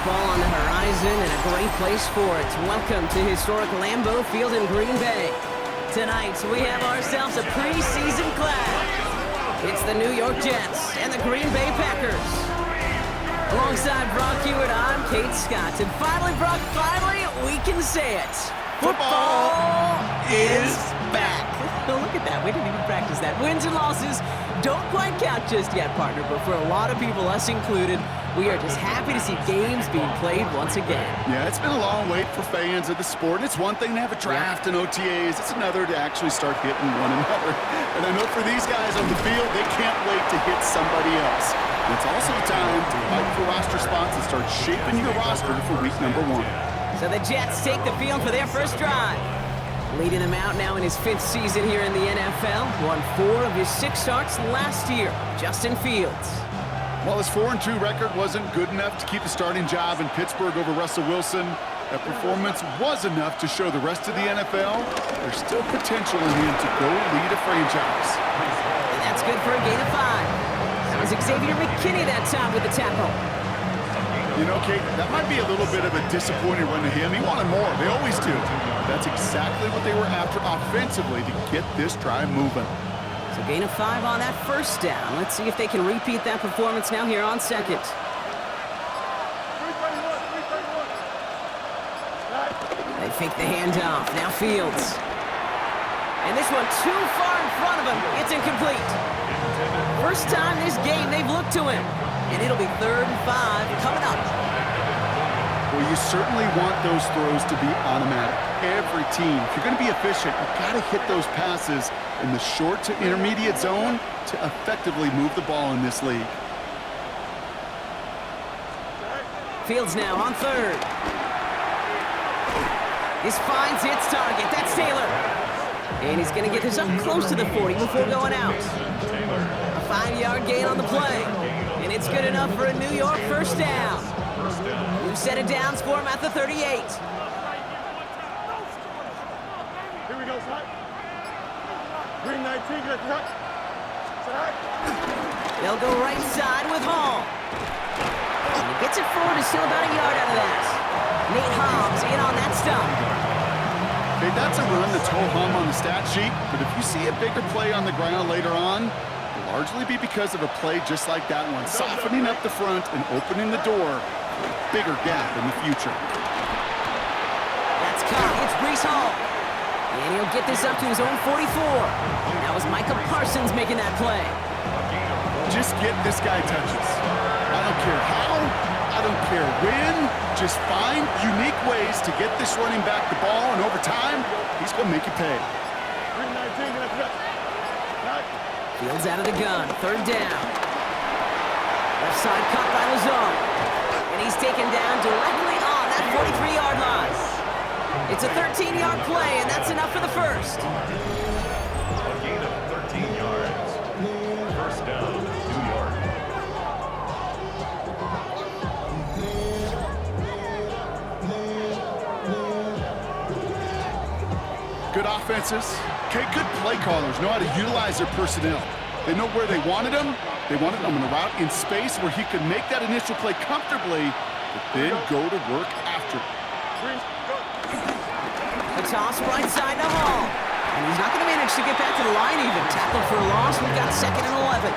Football on the horizon and a great place for it. Welcome to historic Lambeau Field in Green Bay. Tonight, we have ourselves a preseason clash. It's the New York Jets and the Green Bay Packers. Alongside Brock Hewitt, I'm Kate Scott. And finally, Brock, we can say it. Football is back. Oh, look at that. We didn't even practice that. Wins and losses don't quite count just yet, partner. But for a lot of people, us included, we are just happy to see games being played once again. Yeah, it's been a long wait for fans of the sport. It's one thing to have a draft and OTAs. It's another to actually start hitting one another. And I know for these guys on the field, they can't wait to hit somebody else. And it's also time to fight for roster spots and start shaping your roster for week number 1. So the Jets take the field for their first drive. Leading him out now in his 5th season here in the NFL. Won 4 of his 6 starts last year. Justin Fields. While his 4-2 record wasn't good enough to keep the starting job in Pittsburgh over Russell Wilson, that performance was enough to show the rest of the NFL there's still potential in him to go lead a franchise. And that's good for a gain of 5. That was Xavier McKinney that time with the tackle. You know, Kate, that might be a little bit of a disappointing run to him. He wanted more. They always do. That's exactly what they were after offensively to get this drive moving. So gain of 5 on that first down. Let's see if they can repeat that performance now here on second. They fake the handoff. Now Fields. And this one too far in front of him. It's incomplete. First time this game they've looked to him. And it'll be 3rd and 5 coming up. Well, you certainly want those throws to be automatic. Every team, if you're going to be efficient, you've got to hit those passes in the short to intermediate zone to effectively move the ball in this league. Fields now on 3rd. This finds its target. That's Taylor. And he's going to get this up close to the 40 before going out. A 5-yard gain on the play. And it's good enough for a New York first down. New set of downs for him at the 38. Here we go, son. Green 19, get cut. They'll go right side with Hall. And he gets it forward, is still about a yard out of that. Nate Hobbs in on that stop. Okay, that's a run that's ho-hum on the stat sheet, but if you see a bigger play on the ground later on, it'll largely be because of a play just like that one, softening up the front and opening the door for a bigger gap in the future. That's caught. It's Breece Hall. And he'll get this up to his own 44. That was Micah Parsons making that play. Just get this guy touches. I don't care how, I don't care when. Just find unique ways to get this running back the ball, and over time, he's going to make you pay. Green 19, get cut. Fields out of the gun. 3rd down. Left side caught by Lazar. And he's taken down directly on that 43-yard line. It's a 13-yard play, and that's enough for the first. A gain of 13 yards. First down, New York. Good offenses. Okay, good play callers know how to utilize their personnel. They know where they wanted them. They wanted them on a route in space where he could make that initial play comfortably, but then go to work after. The toss right side to Hall. And he's not going to manage to get back to the line even. Tackle for a loss. We've got 2nd and 11.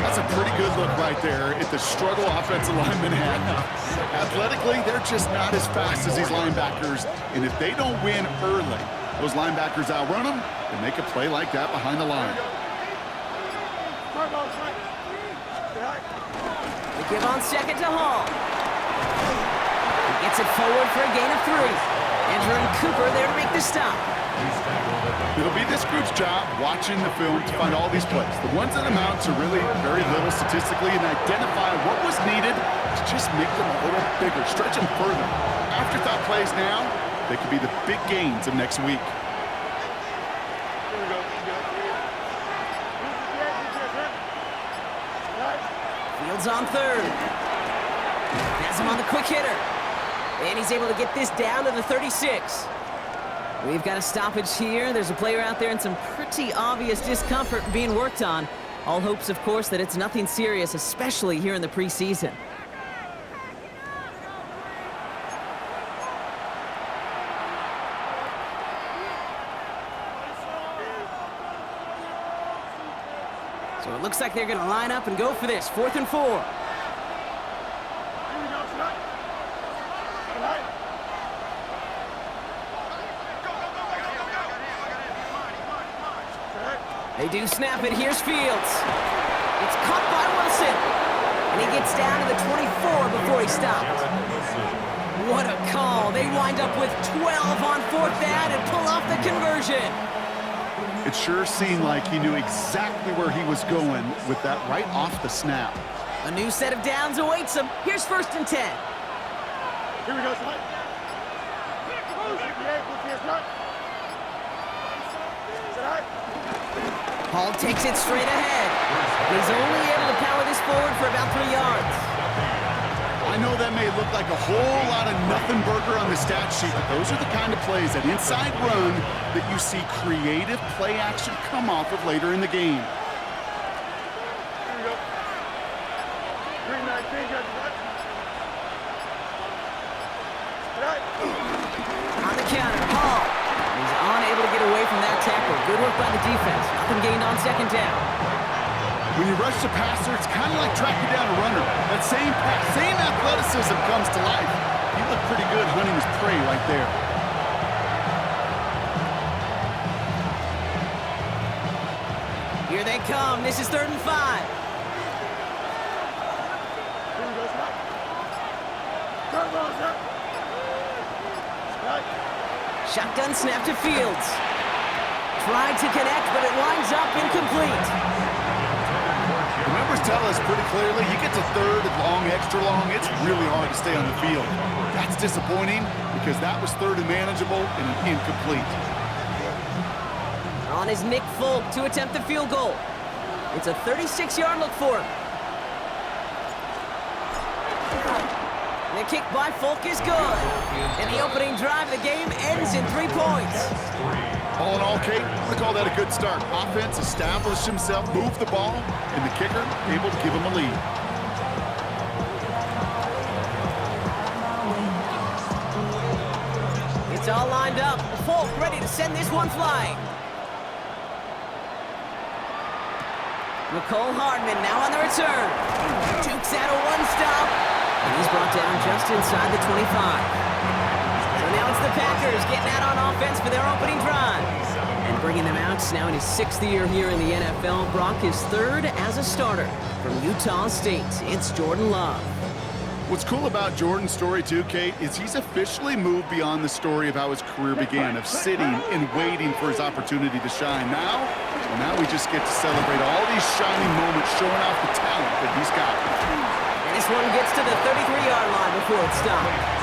That's a pretty good look right there at the struggle offensive linemen had. Athletically, they're just not as fast as these linebackers, and if they don't win early, those linebackers outrun them and make a play like that behind the line. They give on 2nd to Hall. He gets it forward for a gain of 3. Andrew and Cooper there to make the stop. It'll be this group's job watching the film to find all these plays. The ones that amount to really very little statistically and identify what was needed to just make them a little bigger, stretch them further. Afterthought plays now, they could be the big gains of next week. Fields on 3rd. Has him on the quick hitter. And he's able to get this down to the 36. We've got a stoppage here. There's a player out there in some pretty obvious discomfort being worked on. All hopes, of course, that it's nothing serious, especially here in the preseason. So it looks like they're going to line up and go for this. 4th and 4. Here we go, tonight. Tonight. They do snap it. Here's Fields. It's caught by Wilson. And he gets down to the 24 before he stopped. What a call. They wind up with 12 on 4th down and pull off the conversion. It sure seemed like he knew exactly where he was going with that right off the snap. A new set of downs awaits him. Here's 1st and 10. Here we go, tonight. Hall takes it straight ahead. He's only able to power this forward for about 3 yards. I know that may look like a whole lot of nothing burger on the stat sheet, but those are the kind of plays, that inside run, that you see creative play action come off of later in the game. Here we go. Green 19, guys. On the counter, Hall. He's unable to get away from that tackle. Good work by the defense. Nothing gained on 2nd down. When you rush the passer, it's kind of like tracking down a runner. That same athleticism comes to life. He looked pretty good hunting his prey right there. Here they come. This is 3rd and 5. Here we go, tonight. Turn the ball, sir. Tonight. Shotgun snap to Fields. Tried to connect, but it winds up incomplete. The numbers tell us pretty clearly, you get to 3rd and long, extra long, it's really hard to stay on the field. That's disappointing because that was 3rd and manageable and an incomplete. On is Nick Folk to attempt the field goal. It's a 36-yard look for him. The kick by Folk is good. And the opening drive of the game ends in 3 points. All in all, Kate, we call that a good start. Offense established himself, moved the ball, and the kicker able to give him a lead. It's all lined up. Folk ready to send this one flying. Nicole Hardman now on the return. Jukes out a one-stop. And he's brought down just inside the 25. So now it's the Packers getting out on offense for their opening drive. And bringing them out now in his 6th year here in the NFL. Brock is 3rd as a starter from Utah State. It's Jordan Love. What's cool about Jordan's story too, Kate, is he's officially moved beyond the story of how his career began, of sitting and waiting for his opportunity to shine. Now we just get to celebrate all these shining moments, showing off the talent that he's got. And this one gets to the 33-yard line before it's stopped.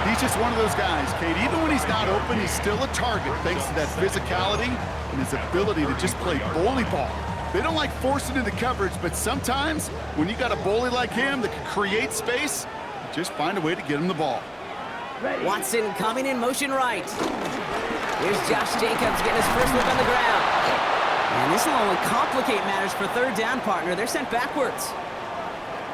He's just one of those guys, Kate. Even when he's not open, he's still a target thanks to that physicality and his ability to just play bully ball. They don't like forcing into coverage, but sometimes when you got a bully like him that can create space, just find a way to get him the ball. Watson coming in motion right. Here's Josh Jacobs getting his first look on the ground. And this will only complicate matters for 3rd down, partner. They're sent backwards.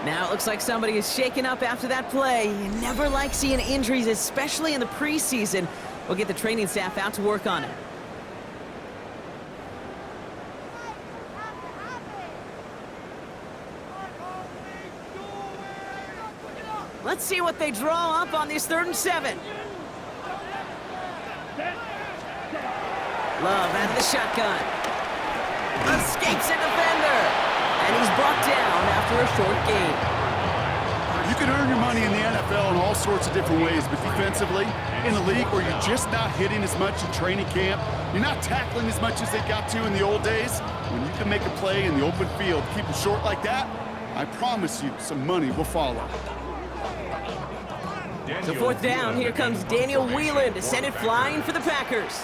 Now it looks like somebody is shaken up after that play. You never like seeing injuries, especially in the preseason. We'll get the training staff out to work on it. Let's see what they draw up on this 3rd and 7. Love out of the shotgun. Escapes a defender. And he's brought down after a short gain. You can earn your money in the NFL in all sorts of different ways, but defensively, in a league where you're just not hitting as much in training camp, you're not tackling as much as they got to in the old days, when you can make a play in the open field, keep it short like that, I promise you some money will follow. So 4th down, here comes Daniel Whelan to send it flying for the Packers.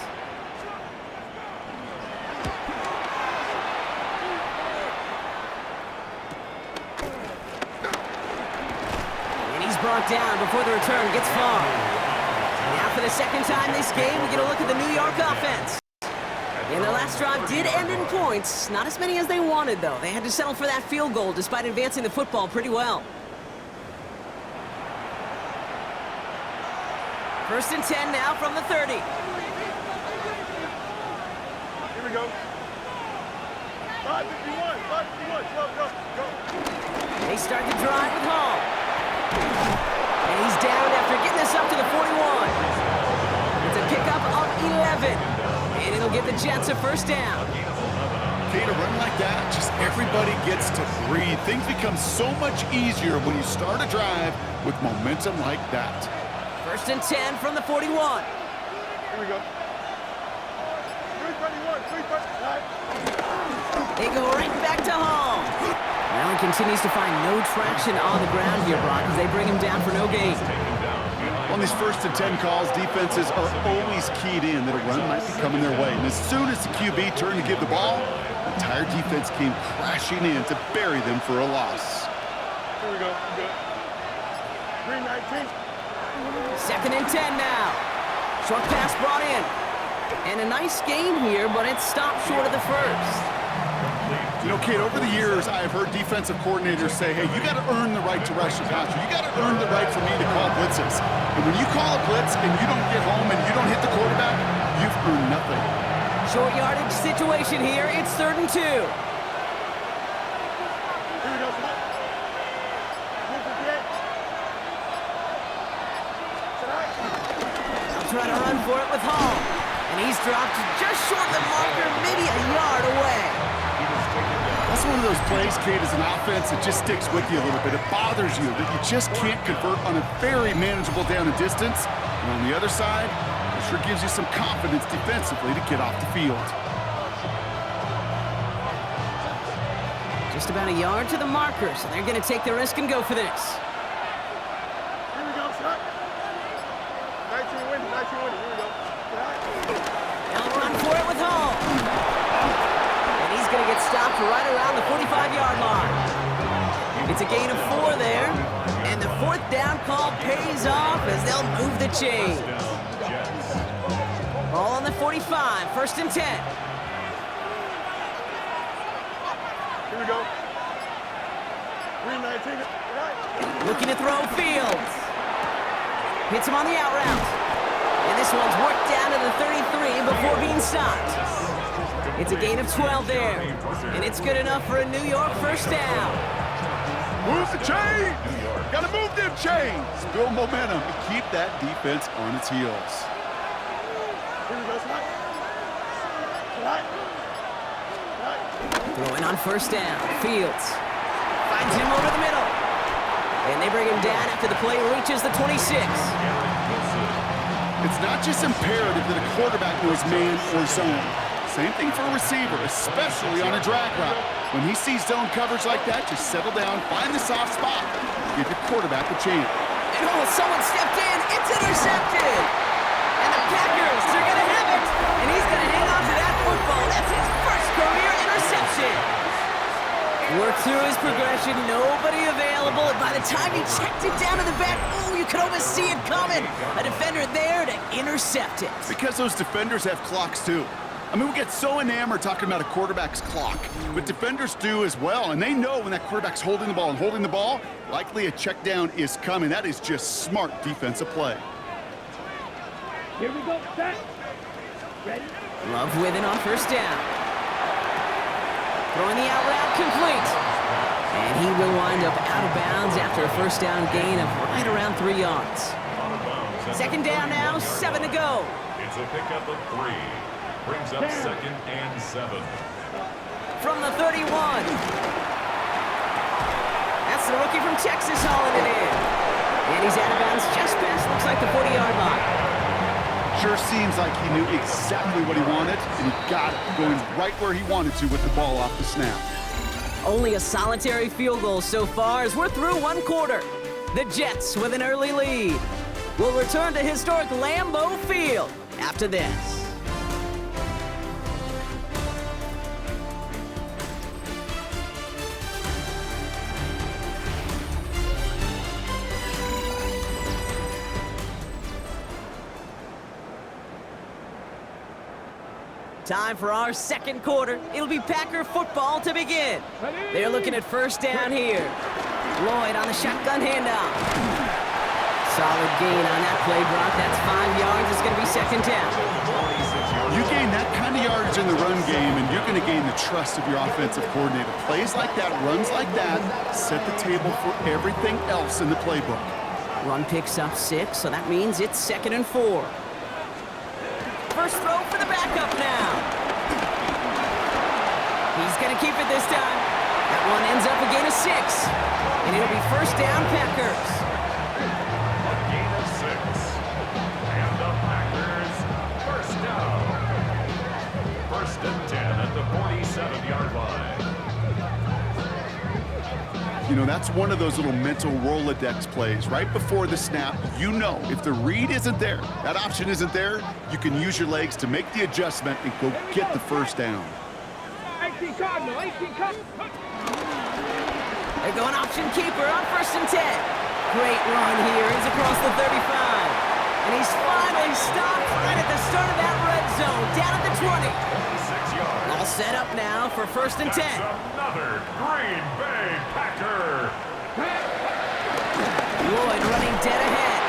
Brought down before the return gets far. Now for the 2nd time this game, we get a look at the New York offense. And their last drive did end in points. Not as many as they wanted, though. They had to settle for that field goal despite advancing the football pretty well. 1st and 10 now from the 30. Here we go. 551, 551, go. They start the drive with Hall. And he's down after getting this up to the 41. It's a pickup of 11. And it'll give the Jets a first down. Okay, to run like that, just everybody gets to breathe. Things become so much easier when you start a drive with momentum like that. First and 10 from the 41. Here we go. 321, 321. They go right back to Hall. Now he continues to find no traction on the ground here, Brock, as they bring him down for no gain. On these first and 10 calls, defenses are always keyed in that a run might be coming their way. And as soon as the QB turned to give the ball, the entire defense came crashing in to bury them for a loss. Here we go. Good. 319. Second and 10 now. Short pass brought in. And a nice gain here, but it stopped short of the first. You know, Kate, over the years, I've heard defensive coordinators say, hey, you got to earn the right to rush the passer. You got to earn the right for me to call blitzes. And when you call a blitz and you don't get home and you don't hit the quarterback, you've earned nothing. Short yardage situation here. It's 3rd and 2. Here we go, Scott. 258. I'll try to run for it with Hall. And he's dropped just short of the marker, maybe a yard away. That's one of those plays, Kate, as an offense that just sticks with you a little bit. It bothers you that you just can't convert on a very manageable down and distance. And on the other side, it sure gives you some confidence defensively to get off the field. Just about a yard to the marker, so they're going to take the risk and go for this. Here we go, Scott. 19 winning. Here we go. They'll run for it with Hall. And he's going to get stopped right around the 45-yard line. It's a gain of 4 there. And the 4th down call pays off as they'll move the chains. Ball on the 45, 1st and 10. Here we go. 319. Right. Looking to throw Fields. Hits him on the out route. And this one's worked down to the 33 before being stopped. It's a gain of 12 there. And it's good enough for a New York first down. Move the chains! Gotta move them chains! Build momentum and keep that defense on its heels. Here we go, Scott. Right. Throwing on first down. Fields finds him over the middle. And they bring him down after the play reaches the 26. It's not just imperative that a quarterback knows man or zone. Same thing for a receiver, especially on a drag route. When he sees zone coverage like that, just settle down, find the soft spot, give your quarterback a chance. And someone stepped in. It's intercepted. And the Packers are going to have it. And he's going to hang on to that football. That's his first career interception. Worked through his progression, nobody available, and by the time he checked it down to the back, oh, you could almost see it coming. A defender there to intercept it. Because those defenders have clocks too. I mean, we get so enamored talking about a quarterback's clock, but defenders do as well, and they know when that quarterback's holding the ball, likely a check down is coming. That is just smart defensive play. Here we go, set. Ready? Love with it on first down. Throwing the out route complete. And he will wind up out of bounds after a first down gain of right around 3 yards. Second down now, 7 to go. It's a pickup of 3. Brings up 2nd and 7. From the 31. That's the rookie from Texas hauling it in. And he's out of bounds just past, looks like the 40-yard line. Sure seems like he knew exactly what he wanted, and he got it, going right where he wanted to with the ball off the snap. Only a solitary field goal so far as we're through 1 quarter. The Jets with an early lead. We'll return to historic Lambeau Field after this. Time for our second quarter. It'll be Packer football to begin. They're looking at first down here. Lloyd on the shotgun handoff. Solid gain on that play, Brock. That's 5 yards. It's going to be second down. You gain that kind of yardage in the run game, and you're going to gain the trust of your offensive coordinator. Plays like that, runs like that, set the table for everything else in the playbook. Run picks up 6, so that means it's 2nd and 4. First throw for the backup now. He's going to keep it this time. That one ends up a gain of 6. And it'll be first down, Packers. A gain of 6. And the Packers first down. First and 10 at the 47-yard line. You know, that's one of those little mental Rolodex plays. Right before the snap, you know if the read isn't there, that option isn't there, you can use your legs to make the adjustment and go get the first down. 18 Cardinal, 18 Cardinal. They're going option keeper on first and 10. Great run here. He's across the 35. And he's finally stopped right at the start of that red zone, down at the 20. 6 yards. All set up now for first and 10. Another Green Bay Packer. Lloyd running dead ahead.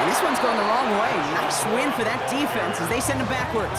And this one's going the wrong way. Nice win for that defense as they send him backwards.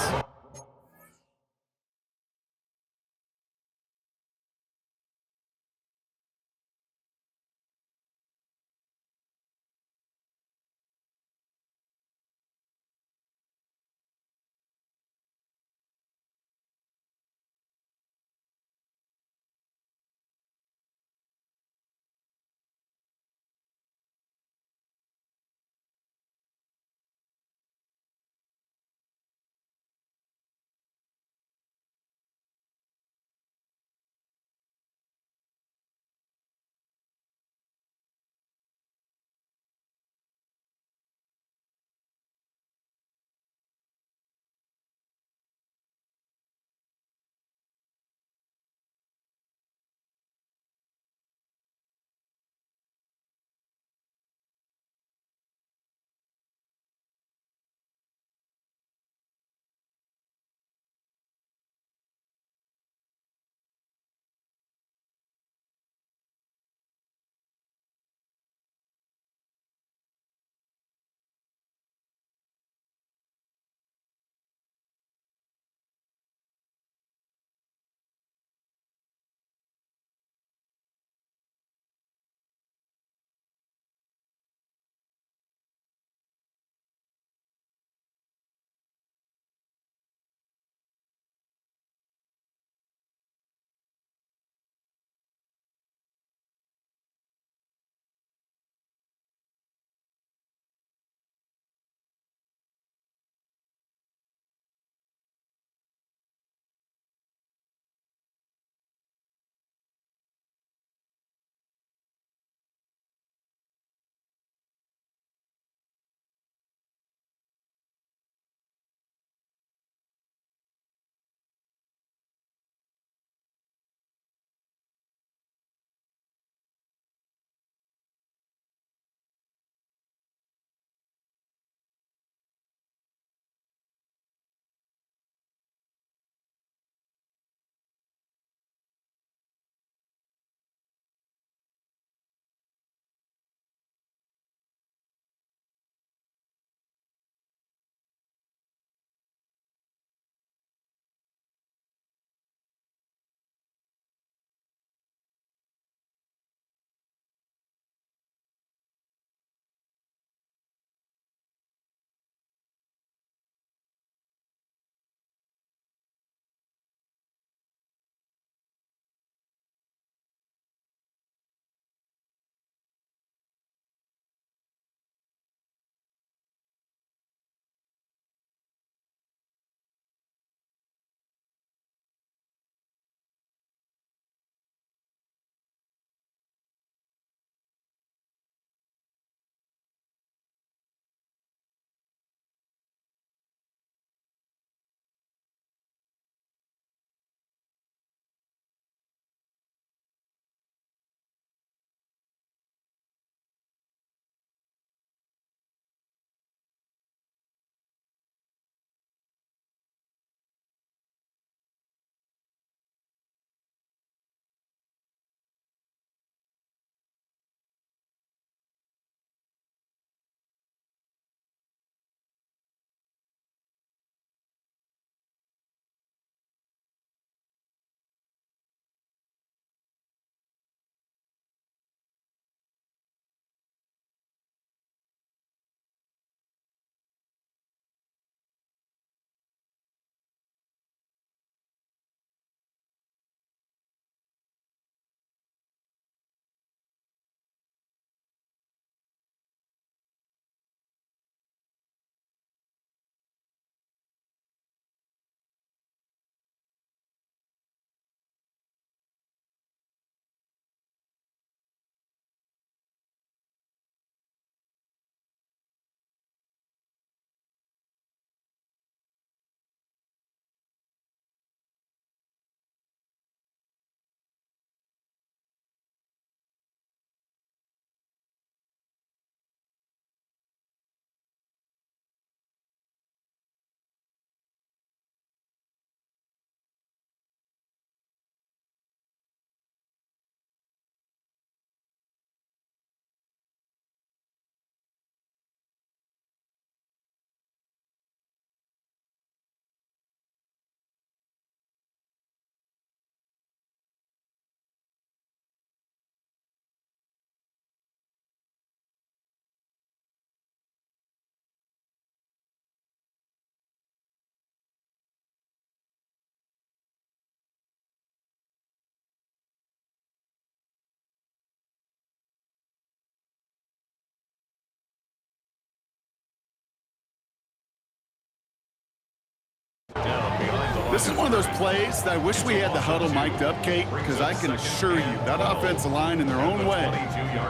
This is one of those plays that I wish we had the huddle mic'd up, Kate, because I can assure you that offensive line in their own way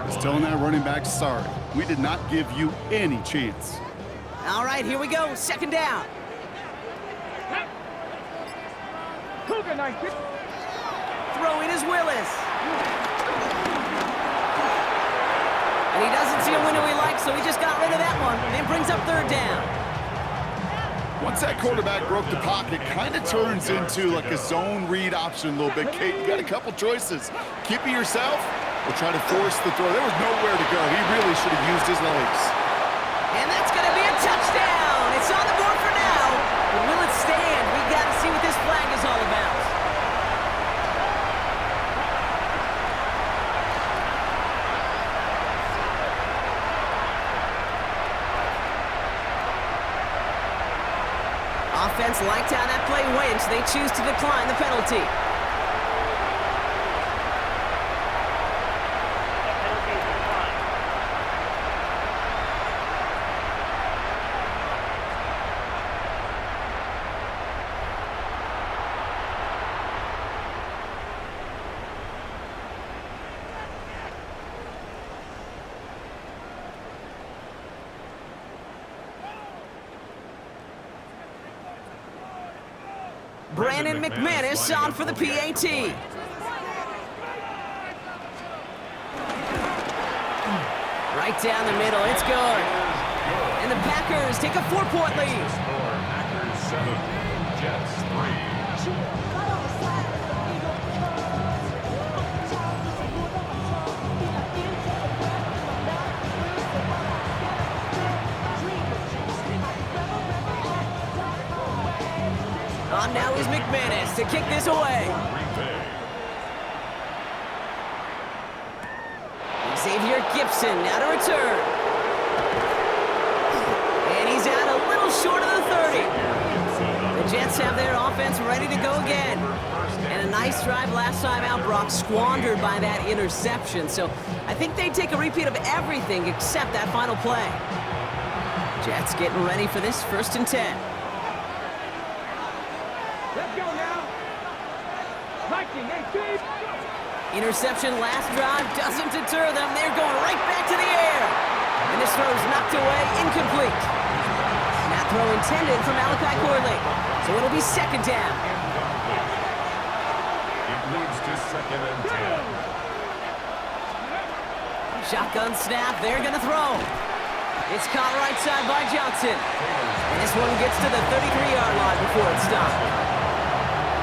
is telling that running back, sorry, we did not give you any chance. All right, here we go. Second down. Throwing is Willis. And he doesn't see a window he likes, so he just got rid of that one. And brings up third down. Once that quarterback broke the pocket, kind of turns into like a zone read option a little bit. Kate, you got a couple choices. Keep it yourself or try to force the throw. There was nowhere to go. He really should have used his legs. And that's going to be a touchdown. It's on the board for now. But will it stand? We got to see what this flag is all about. Offense liked how that play went. They choose to decline the penalty. Brandon McManus on for the PAT. Right down the middle, it's good. And the Packers take a 4-point lead. Packers 7, Jets 3. On now is McManus to kick this away. Xavier Gibson now to return. And he's out a little short of the 30. The Jets have their offense ready to go again. And a nice drive last time out, Brock, squandered by that interception. So I think they take a repeat of everything except that final play. Jets getting ready for this 1st and 10. Interception last drive doesn't deter them. They're going right back to the air. And this throw is knocked away, incomplete. That throw intended for Malachi Corley. So it'll be 2nd down. It moves to 2nd and 10. Shotgun snap, they're going to throw. It's caught right side by Johnson. And this one gets to the 33-yard line before it's stopped.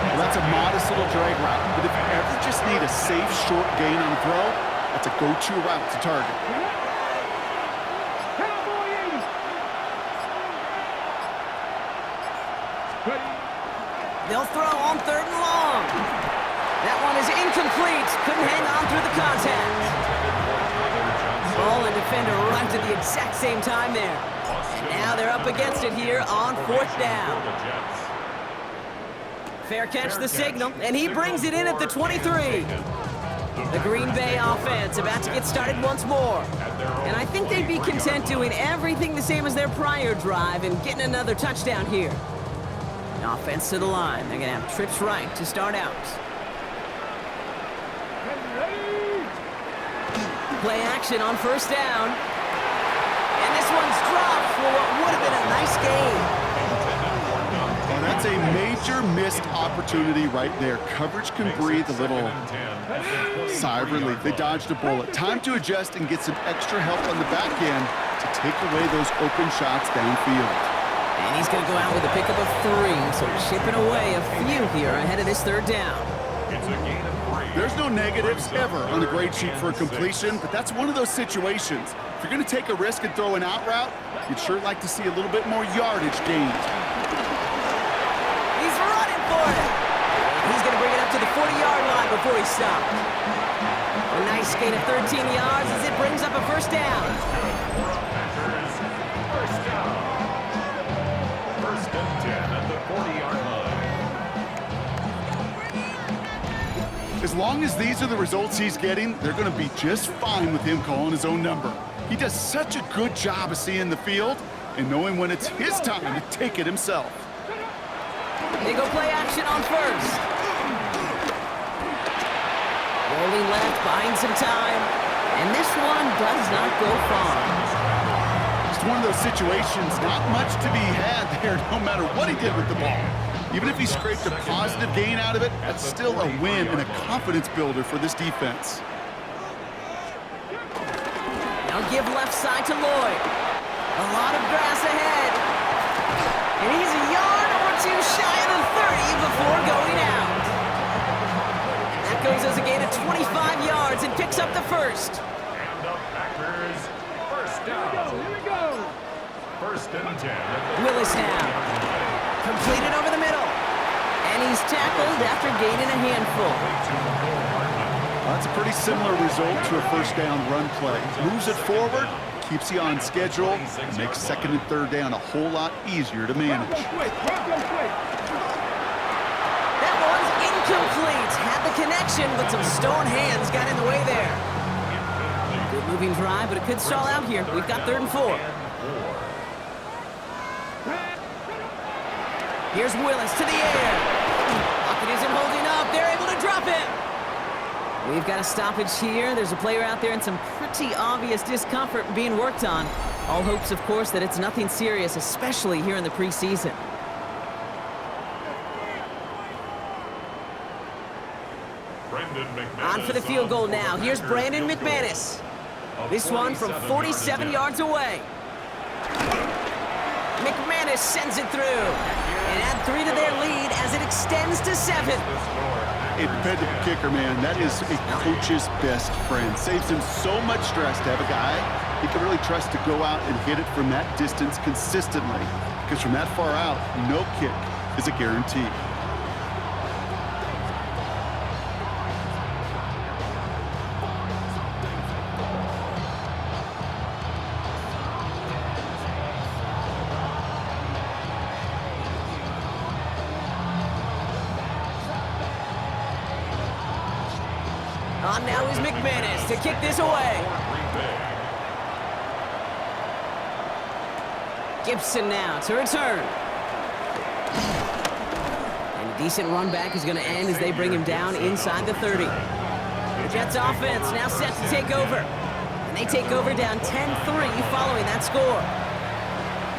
Well, that's a modest little drag route, but if you ever just need a safe, short gain on a throw, that's a go-to route to target. They'll throw on 3rd and long. That one is incomplete. Couldn't hang on through the contact. Ball and defender arrived at the exact same time there. And now they're up against it here on 4th down. Fair catch the signal, and he brings it in at the 23. The Green Bay offense about to get started once more. And I think they'd be content doing everything the same as their prior drive and getting another touchdown here. Offense to the line. They're going to have trips right to start out. Play action on 1st down. And this one's dropped for what would have been a nice game. And that's a major missed opportunity right there. Coverage can breathe a little sigh of relief. They dodged a bullet. Time to adjust and get some extra help on the back end to take away those open shots downfield. And he's going to go out with a pickup of 3, so chipping away a few here ahead of this 3rd down. It's a gain of 3. There's no negatives ever on a grade sheet for a completion, but that's one of those situations. If you're going to take a risk and throw an out route, you'd sure like to see a little bit more yardage gained. He's running for it. He's going to bring it up to the 40-yard line before he stops. A nice gain of 13 yards as it brings up a 1st down. Packers, 1st down. 1st and 10 at the 40-yard line. As long as these are the results he's getting, they're going to be just fine with him calling his own number. He does such a good job of seeing the field and knowing when it's his time to take it himself. They go play action on first. Rolling left, buying some time. And this one does not go far. Just one of those situations, not much to be had there, no matter what he did with the ball. Even if he scraped a positive gain out of it, that's still a win and a confidence builder for this defense. Now give left side to Lloyd. A lot of grass ahead. And he's a yard or two shy of the 30 before going out. That goes as a gain of 25 yards and picks up the first. And the Packers first down. Here we go. First and 10. Willis now. Completed over the middle. And he's tackled after gaining a handful. That's a pretty similar result to a first down run play. Moves it forward, keeps you on schedule, and makes second and third down a whole lot easier to manage. That one's incomplete. Had the connection, but some stone hands got in the way there. Good moving drive, but it could stall out here. We've got 3rd and 4. Here's Willis to the air. Pocket isn't holding up. They're able to drop it. We've got a stoppage here. There's a player out there in some pretty obvious discomfort being worked on. All hopes, of course, that it's nothing serious, especially here in the preseason. On for the field goal now. Here's Brandon McManus. This one from 47 yards away. McManus sends it through. And add 3 to their lead as it extends to 7. A dependable kicker, man. That is a coach's best friend. Saves him so much stress to have a guy he can really trust to go out and hit it from that distance consistently. Because from that far out, no kick is a guarantee. On now is McManus to kick this away. Gibson now to return. And a decent run back is going to end as they bring him down inside the 30. The Jets offense now set to take over. And they take over down 10-3 following that score.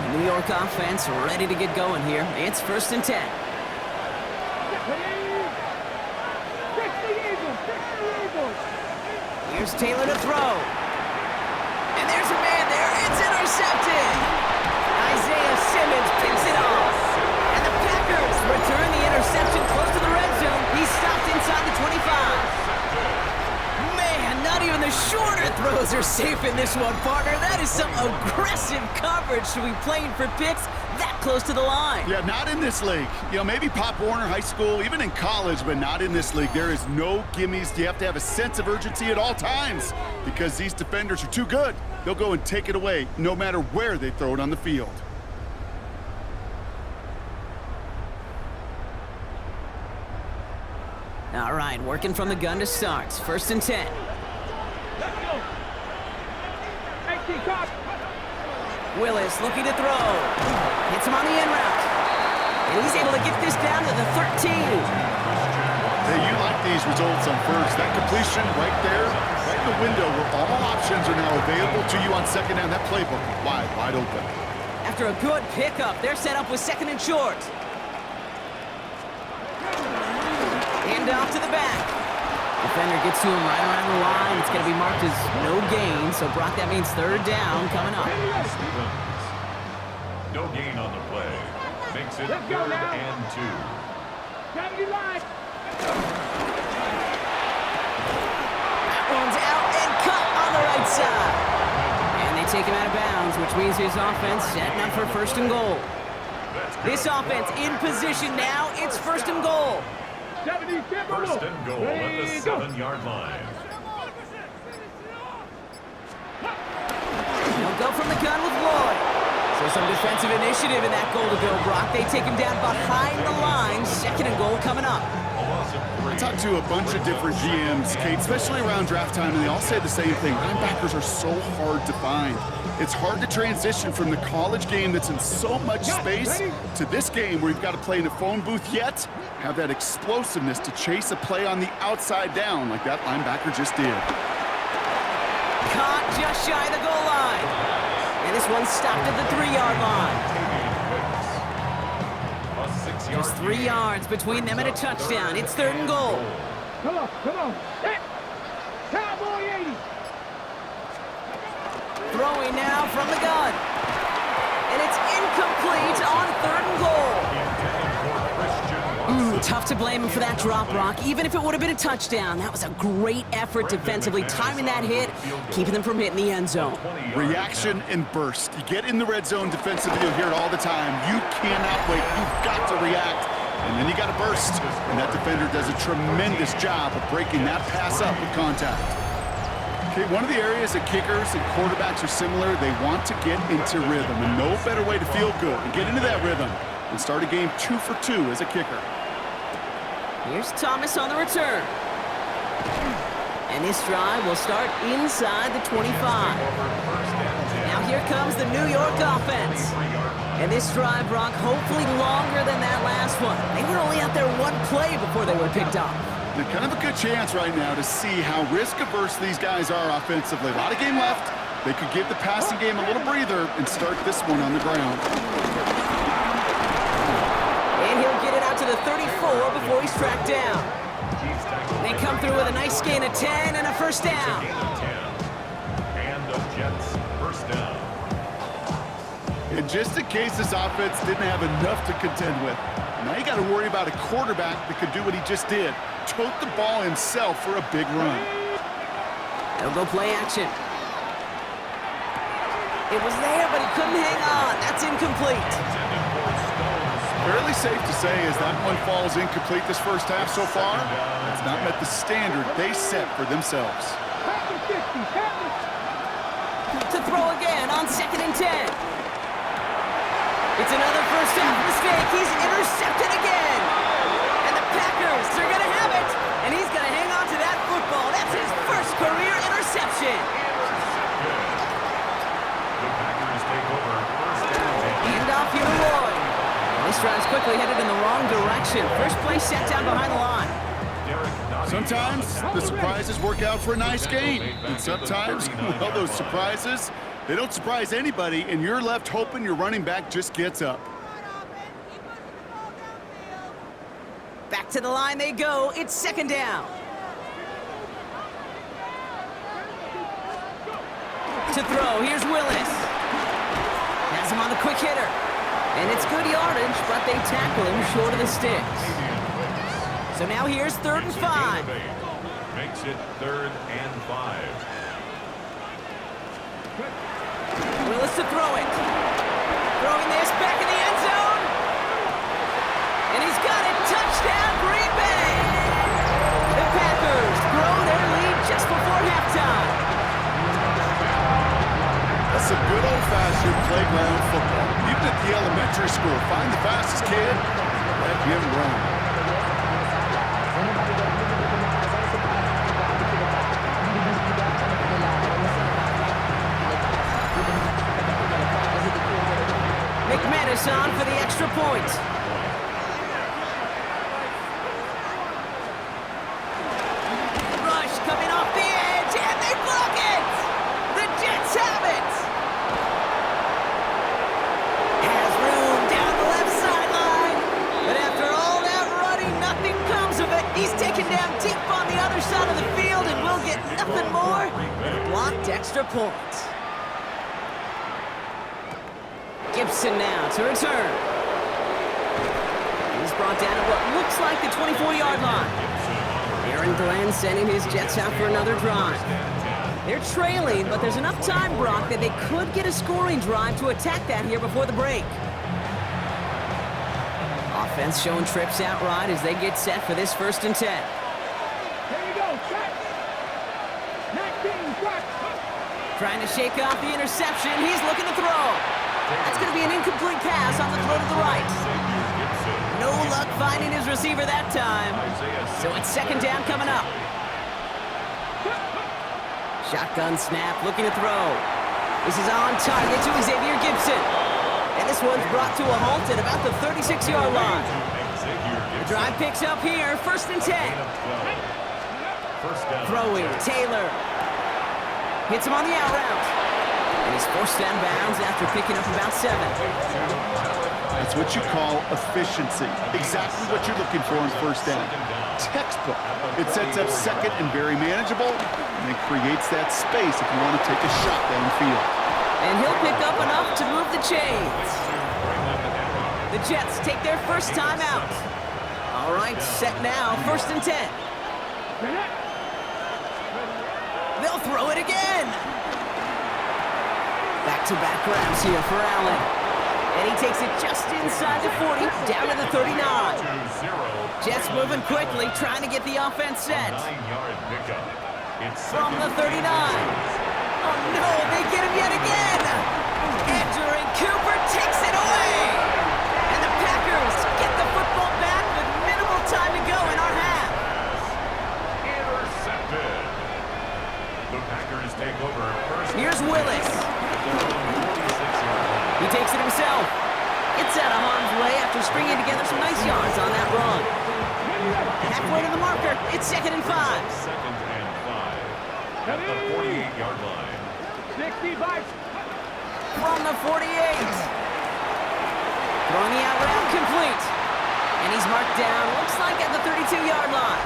The New York offense ready to get going here. It's 1st and 10. Here's Taylor to throw. And there's a man there. It's intercepted. Isaiah Simmons picks it off. And the Packers return the interception close to the red zone. He's stopped inside the 25. Man, not even the shorter throws are safe in this one, partner. That is some aggressive coverage to be playing for picks that close to the line. Yeah, not in this league. You know, maybe Pop Warner High School, even in college, but not in this league. There is no gimmies. You have to have a sense of urgency at all times because these defenders are too good. They'll go and take it away no matter where they throw it on the field. All right, working from the gun to start. 1st and 10. Willis looking to throw. Hits him on the in route. And he's able to get this down to the 13. Hey, you like these results on first. That completion right there, right in the window where all options are now available to you on 2nd down. That playbook wide open. After a good pickup, they're set up with 2nd and short. Hand off to the back. Defender gets to him right around the line. It's going to be marked as no gain. So, Brock, that means 3rd down coming up. No gain on the play. Makes it 3rd and 2. That one's out and cut on the right side. And they take him out of bounds, which means his offense setting up for 1st and goal. This offense in position now. It's 1st and goal. 1st and goal at the 7-yard line. They'll go from the gun with Lloyd. So some defensive initiative in that goal to go, Brock. They take him down behind the line. 2nd and goal coming up. I talked to a bunch of different GMs, Kate, especially around draft time, and they all say the same thing. Linebackers are so hard to find. It's hard to transition from the college game that's in so much space to this game where you've got to play in a phone booth, yet have that explosiveness to chase a play on the outside down like that linebacker just did. Caught just shy of the goal line. And this one stopped at the 3-yard line. Just 3 yards between them and a touchdown. It's 3rd and goal. Come on. Cowboy 80. Throwing now from the gun. And it's incomplete on 3rd and goal. Tough to blame him for that drop, Brock, even if it would have been a touchdown. That was a great effort defensively, timing that hit, keeping them from hitting the end zone. Reaction and burst. You get in the red zone defensively, you'll hear it all the time. You cannot wait. You've got to react. And then you got to burst. And that defender does a tremendous job of breaking that pass up with contact. Okay, one of the areas that kickers and quarterbacks are similar, they want to get into rhythm. And no better way to feel good and get into that rhythm and start a game 2 for 2 as a kicker. Here's Thomas on the return. And this drive will start inside the 25. Now here comes the New York offense. And this drive, Brock, hopefully longer than that last one. They were only out there 1 play before they were picked off. They're kind of a good chance right now to see how risk-averse these guys are offensively. A lot of game left. They could give the passing game a little breather and start this one on the ground. And he'll get it out to the 34 before he's tracked down. They come through with a nice gain of 10 and a first down. And the Jets first down. And just in case this offense didn't have enough to contend with, now you got to worry about a quarterback that could do what he just did. Tote the ball himself for a big run. They'll go play action. It was there, but he couldn't hang on. That's incomplete. Fairly safe to say as that one falls incomplete this first half so far, it's not met the standard they set for themselves. To throw again on 2nd and 10. It's another first half mistake. He's intercepted again. And the Packers are going to have it. And he's going to hang on to that football. That's his first career interception. The Packers take over first down. Hand off here to Roy. This drive's quickly headed in the wrong direction. First play set down behind the line. Sometimes the surprises work out for a nice game. And sometimes, well, those surprises, they don't surprise anybody, and you're left hoping your running back just gets up. Back to the line they go. It's 2nd down. To throw, here's Willis. Has him on the quick hitter. And it's good yardage, but they tackle him short of the sticks. So now here's 3rd and 5. Makes it 3rd and 5. Willis to throw it. Throwing this back in the end zone. And he's got it. Touchdown, Green Bay. The Packers grow their lead just before halftime. That's some good old-fashioned playground football. Even at the elementary school, find the fastest kid, let him run. McManus on for the extra point. Rush coming off the edge, and they block it! The Jets have it! Has room down the left sideline, but after all that running, nothing comes of it. He's taken down deep on the other side of the field, and we'll get nothing more than a blocked extra point. Gibson now to return. He's brought down at what looks like the 24-yard line. Aaron Glenn sending his Jets out for another drive. They're trailing, but there's enough time, Brock, that they could get a scoring drive to attack that here before the break. Offense showing trips out right as they get set for this 1st and 10. Here you go, check. 19, check. Trying to shake off the interception. He's looking to throw. That's going to be an incomplete pass on the throw to the right. No luck finding his receiver that time. So it's 2nd down coming up. Shotgun snap, looking to throw. This is on target to Xavier Gibson. And this one's brought to a halt at about the 36-yard line. The drive picks up here, 1st and 10. Throwing, Taylor. Hits him on the out route. And he's forced out of bounds after picking up about 7. That's what you call efficiency. Exactly what you're looking for in 1st down. Textbook. It sets up 2nd and very manageable, and it creates that space if you want to take a shot downfield. And he'll pick up enough to move the chains. The Jets take their first time out. All right, set now, 1st and 10. They'll throw it again. Back-to-back grabs here for Allen. And he takes it just inside the 40, down to the 39. Jets moving quickly, trying to get the offense set. From the 39. Oh no, they get him yet again. Andrew Cooper takes it away. And the Packers get the football back with minimal time to go in our half. Intercepted. The Packers take over first. Here's Willis. He takes it himself. Gets out of harm's way after stringing together some nice yards on that run. Halfway to the marker, it's 2nd and 5. 2nd and 5 at the 48-yard line. 65. From the 48. Throwing the out route complete. And he's marked down, looks like at the 32-yard line.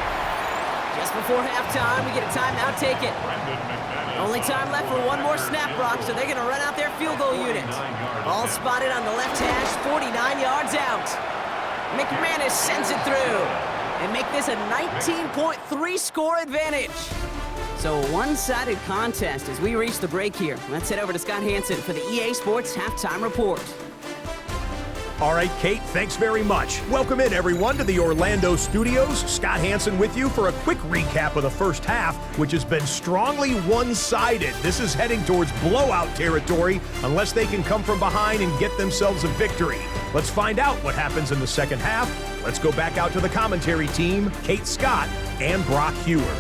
Just before halftime, we get a timeout taken. Only time left for one more snap, Brock, so they're going to run out their field goal unit. All spotted on the left hash, 49 yards out. McManus sends it through and make this a 19.3 score advantage. So a one-sided contest as we reach the break here. Let's head over to Scott Hansen for the EA Sports Halftime Report. All right, Kate, thanks very much. Welcome in, everyone, to the Orlando studios. Scott Hansen with you for a quick recap of the first half, which has been strongly one-sided. This is heading towards blowout territory unless they can come from behind and get themselves a victory. Let's find out what happens in the second half. Let's go back out to the commentary team, Kate Scott and Brock Hewer.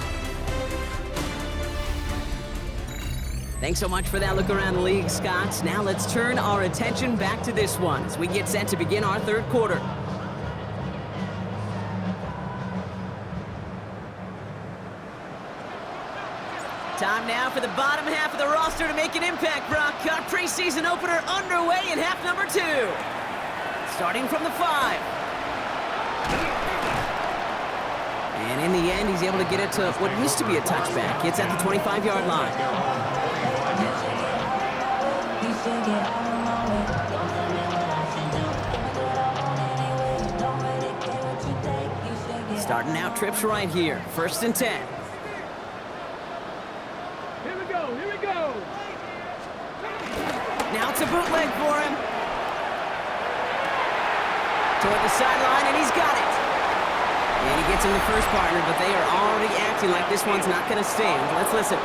Thanks so much for that look around the league, Scott. Now let's turn our attention back to this one as we get set to begin our third quarter. Time now for the bottom half of the roster to make an impact, Brock. Our preseason opener underway in half number 2. Starting from the 5. And in the end, he's able to get it to what used to be a touchback. It's at the 25-yard line. Starting out trips right here. 1st and 10. Here we go, here we go. Now it's a bootleg for him. Toward the sideline, and he's got it. And he gets him the first partner, but they are already acting like this one's not going to stand. Let's listen.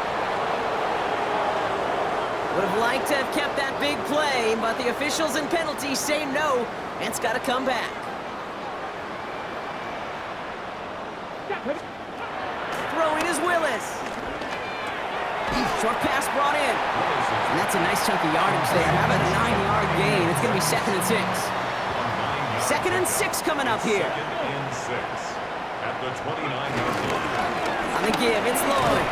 Would have liked to have kept that big play, but the officials and penalties say no, and it's got to come back. Throwing is Willis. Short pass brought in. And that's a nice chunk of yardage there. How about a 9-yard gain? It's going to be 2nd and 6. 2nd and 6 coming up here. 2nd and 6 at the 29-yard line. On the give, it's Lloyd.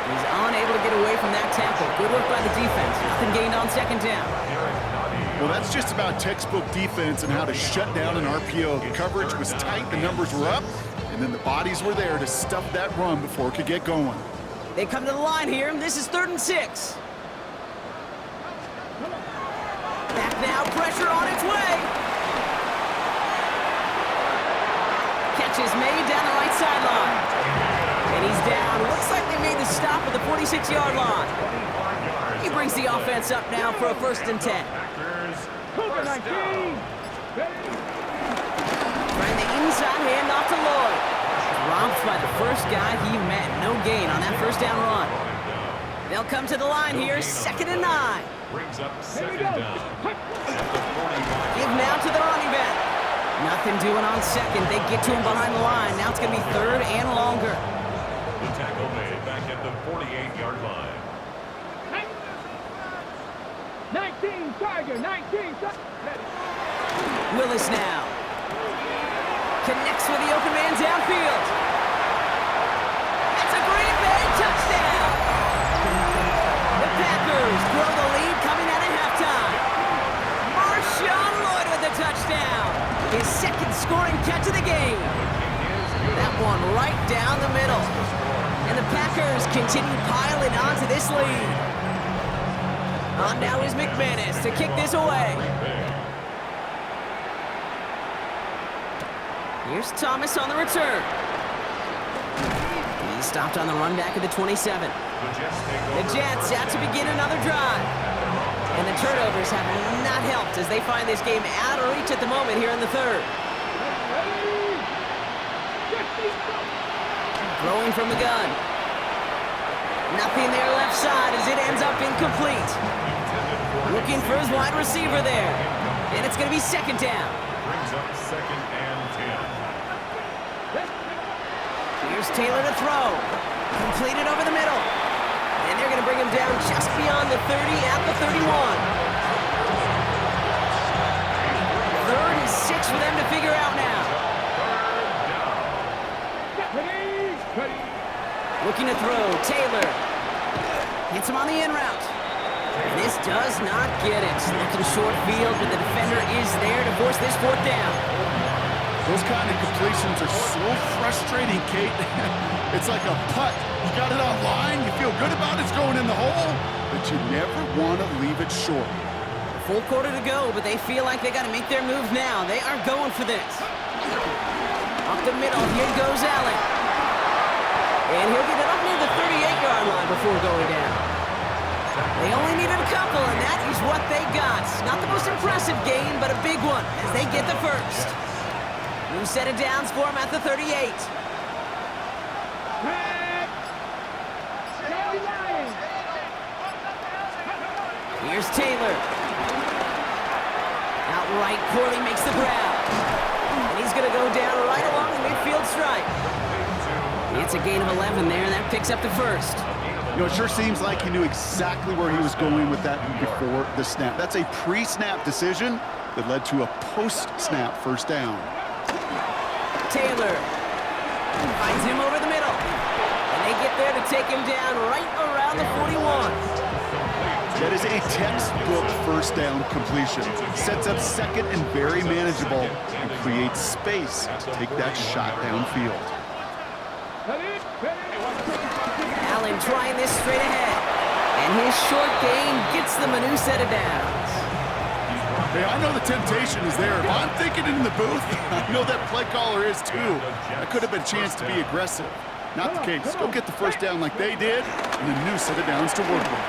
He's unable to get away from that tackle. Good work by the defense. Nothing gained on 2nd down. Well, that's just about textbook defense and how to shut down an RPO. The coverage was tight, the numbers were up, and then the bodies were there to stuff that run before it could get going. They come to the line here. This is 3rd and 6. Back now, pressure on its way. Catch is made down the right sideline. And he's down. Looks like they made the stop at the 46-yard line. He brings the offense up now for a 1st and 10. Trying the inside handoff to Lloyd. Romped by the first guy he met. No gain on that 1st down run. They'll come to the line here, 2nd and 9. Brings up 2nd down at the 45. Give now to the running back. Nothing doing on 2nd. They get to him behind the line. Now it's going to be 3rd and longer. The tackle made back at the 48-yard line. Tiger, 19. Willis now. Connects with the open man downfield. That's a Green Bay touchdown. The Packers grow the lead coming out of halftime. Marshawn Lloyd with the touchdown. His second scoring catch of the game. That one right down the middle. And the Packers continue piling onto this lead. On now is McManus to kick this away. Here's Thomas on the return. He stopped on the run back at the 27. The Jets out to begin another drive. And the turnovers have not helped as they find this game out of reach at the moment here in the third. Throwing from the gun. Nothing there left side as it ends up incomplete. Looking for his wide receiver there. And it's going to be second down. Brings up second and 10. Here's Taylor to throw. Completed over the middle. And they're going to bring him down just beyond the 30 at the 31. 3rd and 6 for them to figure out now. Looking to throw. Taylor. Hits him on the in route. And this does not get it. Looking short field, but the defender is there to force this 4th down. Those kind of completions are so frustrating, Kate. It's like a putt. You got it on line, you feel good about it's going in the hole, but you never want to leave it short. Full quarter to go, but they feel like they got to make their move now. They are going for this. Up the middle, here goes Allen. And he'll get it up near the 38-yard line before going down. They only needed a couple, and that is what they got. Not the most impressive game, but a big one as they get the first. New set of downs for him at the 38. Here's Taylor. Outright, Corley makes the grab. And he's going to go down right along the midfield stripe. It's a gain of 11 there, and that picks up the first. You know, it sure seems like he knew exactly where he was going with that before the snap. That's a pre-snap decision that led to a post-snap first down. Taylor finds him over the middle. And they get there to take him down right around the 41. That is a textbook first down completion. Sets up second and very manageable and creates space to take that shot downfield. Allen trying this straight ahead. And his short game gets them a new set of downs. Hey, I know the temptation is there. If I'm thinking in the booth, I know that play caller is too. That could have been a chance to be aggressive. Not the case. Go get the first down like they did, and a new set of downs to work with.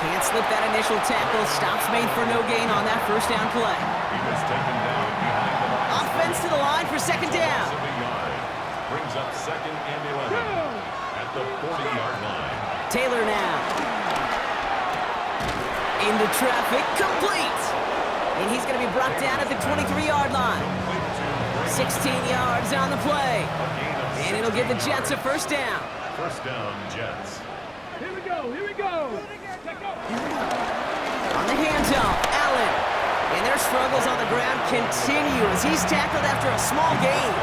Can't slip that initial tackle. Stops made for no gain on that first down play. He was taken down behind the line. Offense to the line for second down. Brings up second and 11 at the 40-yard line. Taylor now. Into traffic, complete. And he's going to be brought down at the 23-yard line. 16 yards on the play. And it'll give the Jets a first down. First down, Jets. Here we go, here we go. On the handoff, Allen. And their struggles on the ground continue as he's tackled after a small gain.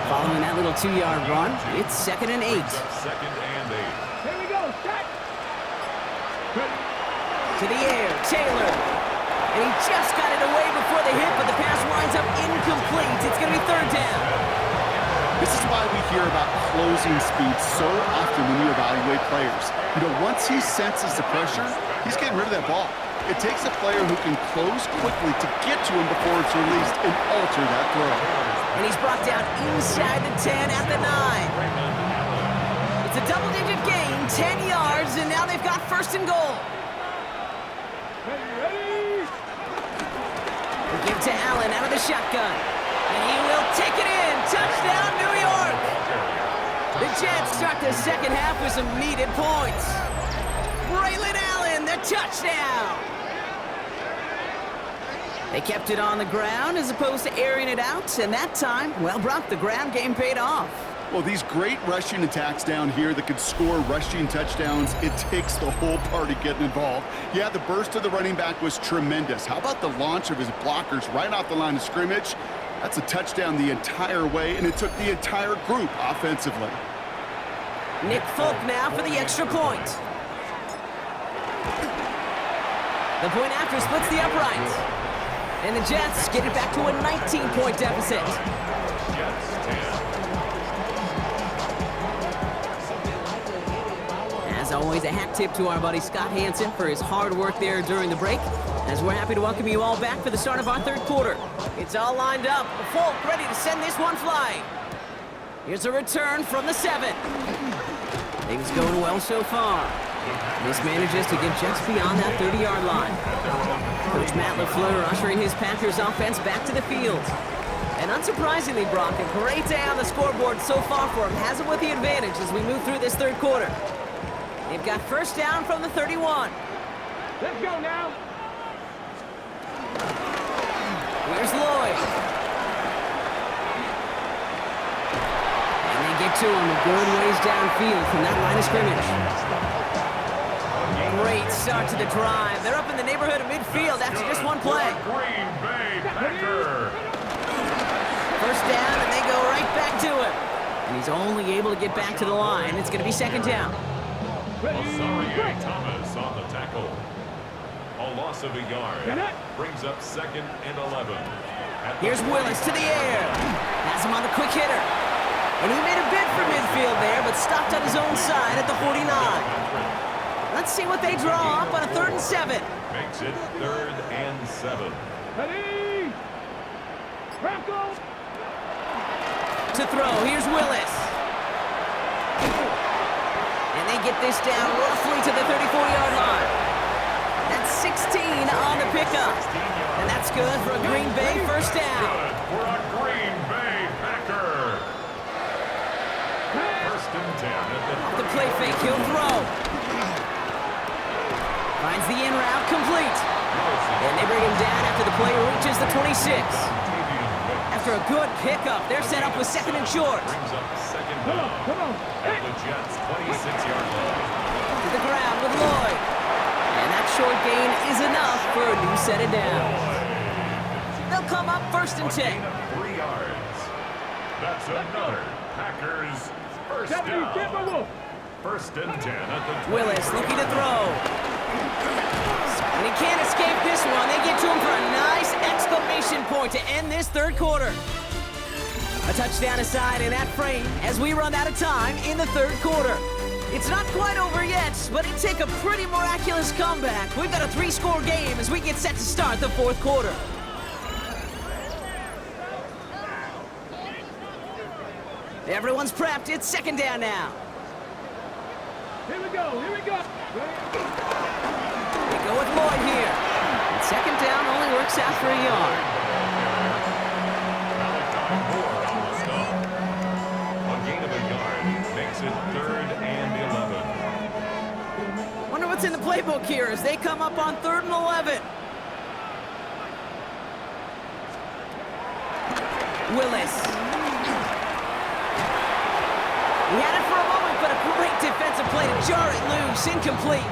Following that little 2-yard run, it's second and 8. Second and 8. Here we go, set. To the air, Taylor. And he just got it away before the hit, but the pass winds up incomplete. It's going to be third down. This is why we hear about closing speed so often when you evaluate players. You know, once he senses the pressure, he's getting rid of that ball. It takes a player who can close quickly to get to him before it's released and alter that throw. And he's brought down inside the 10 at the 9. It's a double-digit gain, 10 yards, and now they've got first and goal. We give to Allen out of the shotgun. And he will take it in. Touchdown, New York. The Jets start the second half with some needed points. Braylon Allen, the touchdown. They kept it on the ground as opposed to airing it out. And that time, well, Brock, the ground game paid off. Well, these great rushing attacks down here that could score rushing touchdowns, it takes the whole party getting involved. Yeah, the burst of the running back was tremendous. How about the launch of his blockers right off the line of scrimmage? That's a touchdown the entire way, and it took the entire group offensively. Nick Folk now for the extra point. The point after splits the uprights. And the Jets get it back to a 19-point deficit. Jets 10. As always, a hat tip to our buddy Scott Hansen for his hard work there during the break, as we're happy to welcome you all back for the start of our third quarter. It's all lined up. Folk ready to send this one flying. Here's a return from the 7. Things going well so far. This manages to get just beyond that 30-yard line. Coach Matt LaFleur ushering his Packers offense back to the field. And unsurprisingly, Brock, a great day on the scoreboard so far for him. Has him with the advantage as we move through this third quarter. They've got first down from the 31. Let's go now. Here's Lloyd. And they get to him a good ways downfield from that line of scrimmage. Great start to the drive. They're up in the neighborhood of midfield after just one play. Green Bay Packer. First down, and they go right back to him. And he's only able to get back to the line. It's going to be second down. Osarie Thomas on the tackle. A loss of a yard. Brings up 2nd and 11. Here's Willis to the air. Has him on the quick hitter. And he made a bid for midfield there, but stopped on his own side at the 49. Let's see what they draw up on a 3rd and 7. Makes it 3rd and 7. Ready. Rocco. To throw, here's Willis. And they get this down roughly to the 34-yard line. That's 16 on the pickup. And that's good for a Green Bay first down. Good for a Green Bay Packer. First and 10 at the Off the play fake, he'll throw. Finds the in route complete. And they bring him down after the play reaches the 26. After a good pickup, they're set up with 2nd and short. Brings up 2nd down. At the Jets 26-yard line. To the ground with Lloyd. And that short gain is enough for a new set of downs. They'll come up 1st and 10. Gain of 3 yards. That's another Packers first down. 1st and 10 at the 20. Willis looking to throw. And he can't escape this one. They get to him for a nice exclamation point to end this third quarter. A touchdown aside in that frame as we run out of time in the third quarter. It's not quite over yet, but it'd take a pretty miraculous comeback. We've got a 3-score game as we get set to start the 4th quarter. Everyone's prepped. It's 2nd down now. Here we go. Here we go. They go with Lloyd here. And 2nd down only works out for a yard. A gain of a yard makes it 3rd and 11. Wonder what's in the playbook here as they come up on 3rd and 11. Willis. He had it for a moment, but a great defensive play to jar it loose. Incomplete.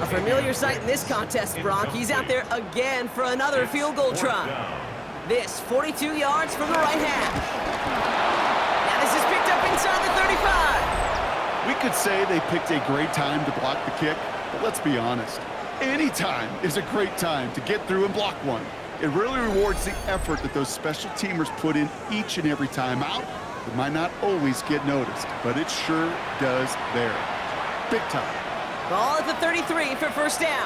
A familiar sight in this contest, Brock. He's out there again for another field goal try. This 42 yards from the right half. Now this is picked up inside the 35. We could say they picked a great time to block the kick, but let's be honest. Any time is a great time to get through and block one. It really rewards the effort that those special teamers put in each and every time out. It might not always get noticed, but it sure does there. Big time. Ball at the 33 for first down.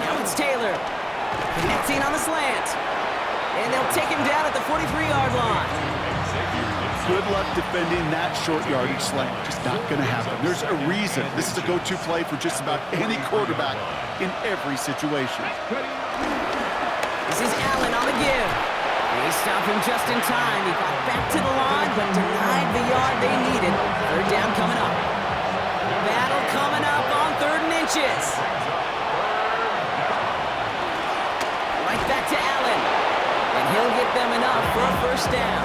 Now it's Taylor. Connecting on the slant. And they'll take him down at the 43-yard line. Good luck defending that short yardage slant. Just not going to happen. There's a reason this is a go-to play for just about any quarterback in every situation. This is Allen on the give. They stopped him just in time. He got back to the line, but denied the yard they needed. 3rd down coming up. Battle coming up on 3rd and inches. Right back to Allen. And he'll get them enough enough for a first down.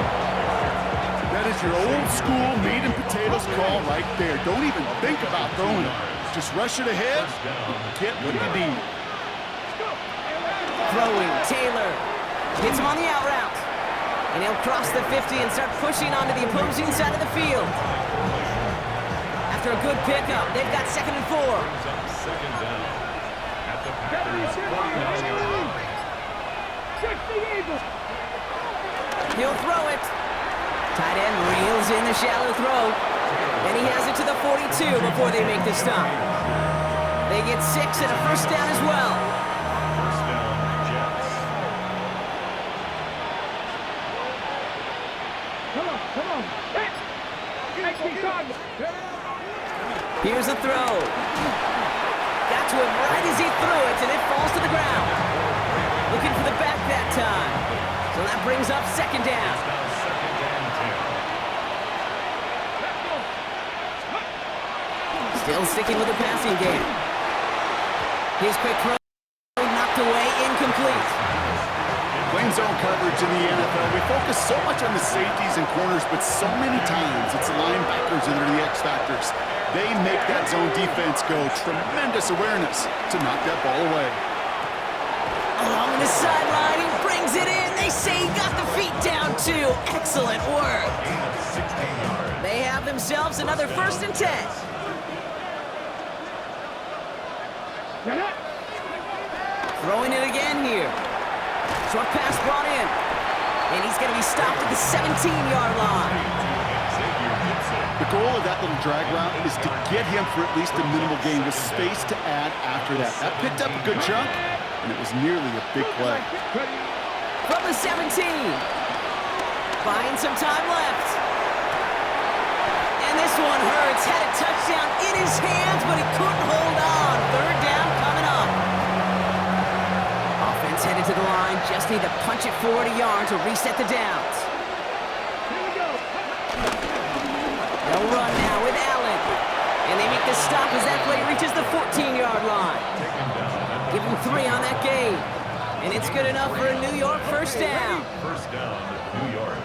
That is your old school meat and potatoes call right there. Don't even think about throwing it. Just rush it ahead and get what you need. Throwing, Taylor. Gets him on the out route. And he'll cross the 50 and start pushing onto the opposing side of the field. After a good pickup, they've got 2nd and 4. Second down at the Packers' 49-yard line. He'll throw it. Tight end reels in the shallow throw. And he has it to the 42 before they make the stop. They get 6 and a first down as well. First down, Jets. Come on. Hey, Here's a throw. Got to him right as he threw it, and it falls to the ground. Looking for the back that time. So that brings up 2nd down. Second and 10. Still sticking with the passing game. His quick throw knocked away, incomplete. Playing zone coverage in the NFL, we focus so much on the safeties and corners, but so many times it's the linebackers that are the X factors. They make that zone defense go. Tremendous awareness to knock that ball away. Along the sideline, he brings it in. They say he got the feet down too. Excellent work. They have themselves another 1st and 10. Throwing it again here. Short pass brought in. And he's going to be stopped at the 17-yard line. The goal of that little drag route is to get him for at least a minimal gain with space to add after that. That picked up a good chunk, and it was nearly a big play. From the 17. Buying some time left. And this one hurts. Had a touchdown in his hands, but he couldn't hold on. 3rd down coming up. Offense headed to the line. Just need to punch it 40 yards to reset the downs. They'll run now with Allen. And they make the stop as that play reaches the 14-yard line. Give him 3 on that game. And it's good enough for a New York first down. First down, New York.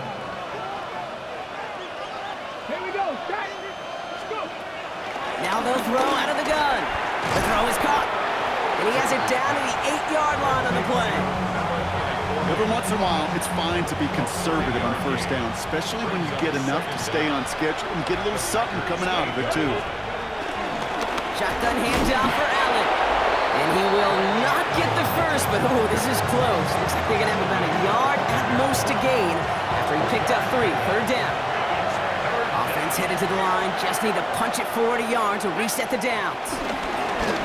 Now they'll throw out of the gun. The throw is caught. And he has it down to the 8-yard line on the play. Every once in a while, it's fine to be conservative on first down, especially when you get enough to stay on schedule and get a little something coming out of it, too. Shotgun handoff for Allen. And he will not get the first, but oh, this is close. Looks like they're going to have about a yard at most to gain after he picked up 3. 3rd down. Offense headed to the line. Just need to punch it 40 yards to reset the downs.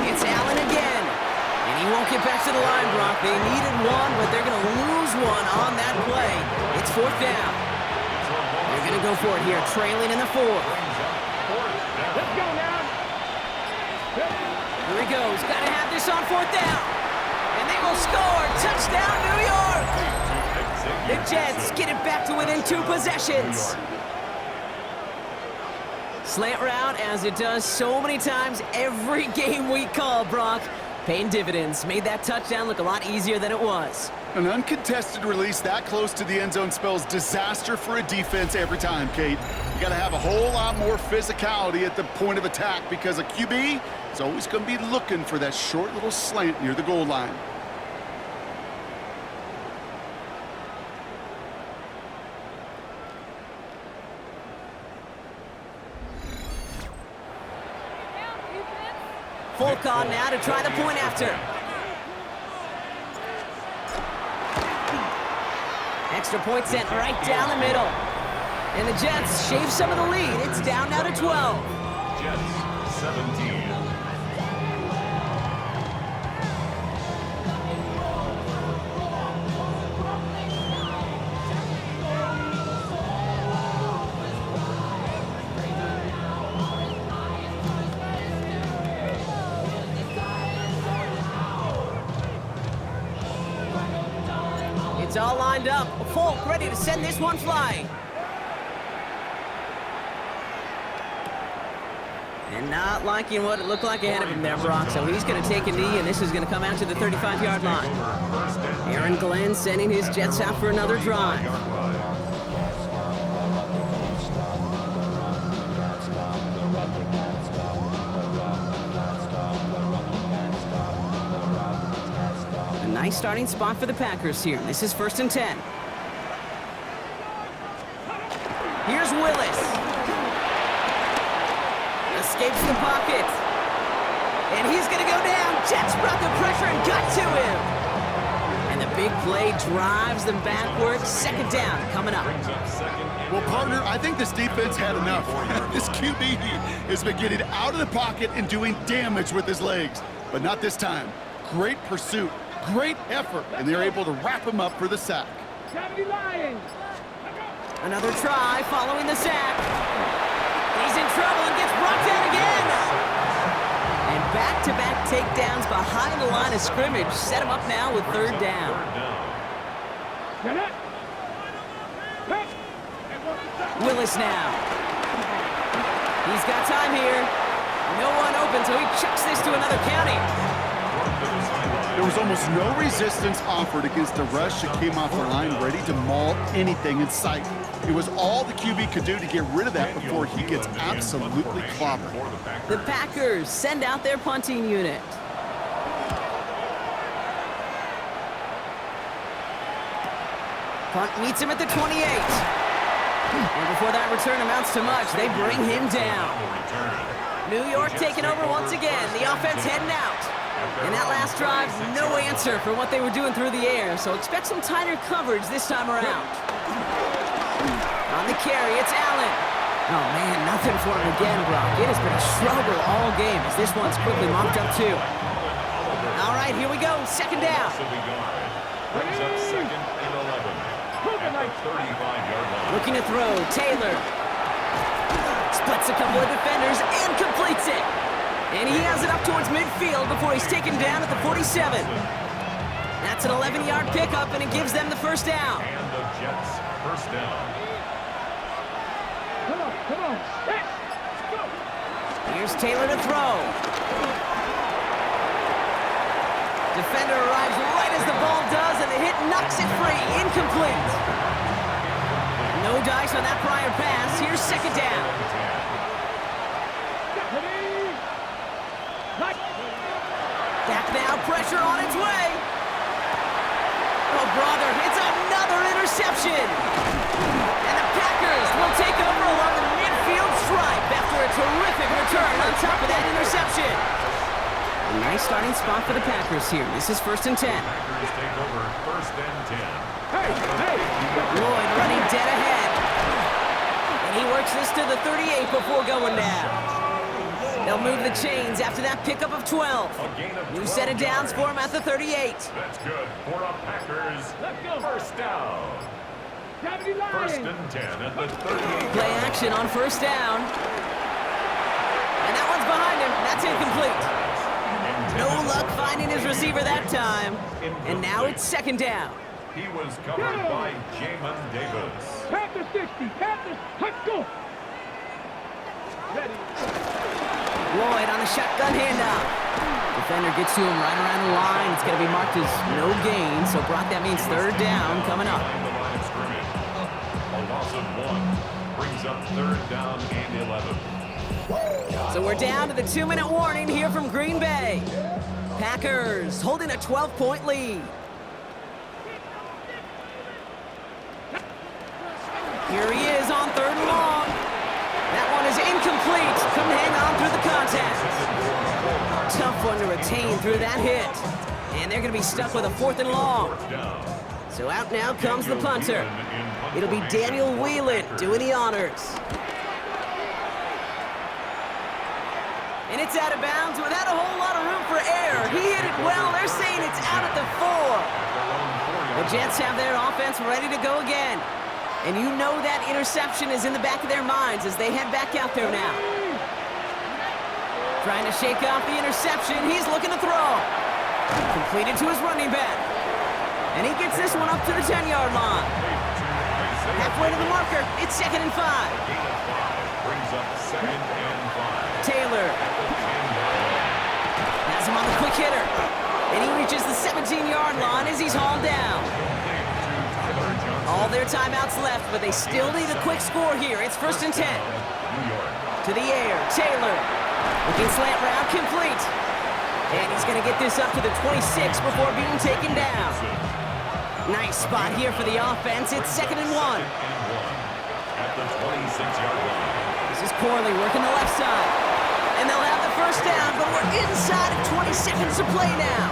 It's Allen again. And he won't get back to the line, Brock. They needed one, but they're going to lose one on that play. It's 4th down. They're going to go for it here, trailing in the 4th. Let's go now. Here he goes. Got to have this on 4th down. And they will score. Touchdown, New York. The Jets get it back to within 2 possessions. Slant route, as it does so many times every game we call, Brock. Paying dividends. Made that touchdown look a lot easier than it was. An uncontested release that close to the end zone spells disaster for a defense every time, Kate. You got to have a whole lot more physicality at the point of attack because a QB is always going to be looking for that short little slant near the goal line. Folk on now to try the point after. Extra point sent right down the middle. And the Jets shave some of the lead. It's down now to 12. Jets, 17. It's all lined up. Folk ready to send this one flying. And not liking what it looked like ahead of him there, Brock. So he's going to take a knee, and this is going to come out to the 35-yard line. Aaron Glenn sending his Jets out for another drive. A nice starting spot for the Packers here. This is 1st and 10. Here's Willis. Escapes the pocket. And he's going to go down. Jets brought the pressure and got to him. And the big play drives them backwards. 2nd down coming up. Well, partner, I think this defense had enough. This QB has been getting out of the pocket and doing damage with his legs. But not this time. Great pursuit, great effort, and they're able to wrap him up for the sack. Another try following the sack. He's in trouble and gets brought down again. And back-to-back takedowns behind the line of scrimmage set him up now with 3rd down. Willis now. He's got time here. No one open, so he chucks this to another county. There was almost no resistance offered against a rush that came off the line ready to maul anything in sight. It was all the QB could do to get rid of that before he gets absolutely clobbered. The Packers send out their punting unit. Punt meets him at the 28. And before that return amounts to much, they bring him down. New York taking over once again. The offense heading out. And that last drive, no answer for what they were doing through the air, so expect some tighter coverage this time around. On the carry, it's Allen. Oh, man, nothing for him again, Brock. It has been a struggle all game as this one's quickly mopped up, too. All right, here we go. 2nd down. Brings up 2nd and 11 at the 35-yard line. Looking to throw, Taylor. Splits a couple of defenders and completes it. And he has it up towards midfield before he's taken down at the 47. That's an 11-yard pickup, and it gives them the 1st down. And the Jets 1st down. Come on. Here's Taylor to throw. Defender arrives right as the ball does, and the hit knocks it free. Incomplete. No dice on that prior pass. Here's 2nd down. Back now, pressure on its way. Oh, brother, it's another interception. And the Packers will take over along the midfield stripe after a terrific return on top of that interception. A nice starting spot for the Packers here. This is 1st and 10. Packers take over 1st and 10. Lloyd running dead ahead. And he works this to the 38 before going down. They'll move the chains after that pickup of 12. New set of downs for him at the 38. That's good for a Packers 1st down. 1st and 10 at the 38. Play action on 1st down. And that one's behind him. That's incomplete. No luck finding his receiver that time. And now it's 2nd down. He was covered by Jamin Davis. Panther 60. Panthers, let's go. Ready. Lloyd on the shotgun handoff. Defender gets to him right around the line. It's going to be marked as no gain. So, Brock, that means 3rd down coming up. Behind the line of scrimmage. A loss of 1 brings up 3rd down and 11. So we're down to the 2-minute warning here from Green Bay. Packers holding a 12-point lead. Here he is on 3rd and long. That one is incomplete. Couldn't hang on through the contact. Tough one to retain through that hit. And they're going to be stuck with a 4th and long. So out now comes the punter. It'll be Daniel Whelan doing the honors. And it's out of bounds without a whole lot of room for error. He hit it well. They're saying it's out at the 4. The Jets have their offense ready to go again. And you know that interception is in the back of their minds as they head back out there now. Trying to shake off the interception. He's looking to throw. Completed to his running back. And he gets this one up to the 10-yard line. Halfway to the marker. It's 2nd and 5. Brings up 2nd and 5. Taylor. Has him on the quick hitter. And he reaches the 17-yard line as he's hauled down. All their timeouts left, but they still need a quick score here. It's 1st and 10. To the air, Taylor. Looking slant route, complete. And he's going to get this up to the 26 before being taken down. Nice spot here for the offense. It's 2nd and 1. At the 26-yard line. This is Corley working the left side. And they'll have the first down, but we're inside of 20 seconds to play now.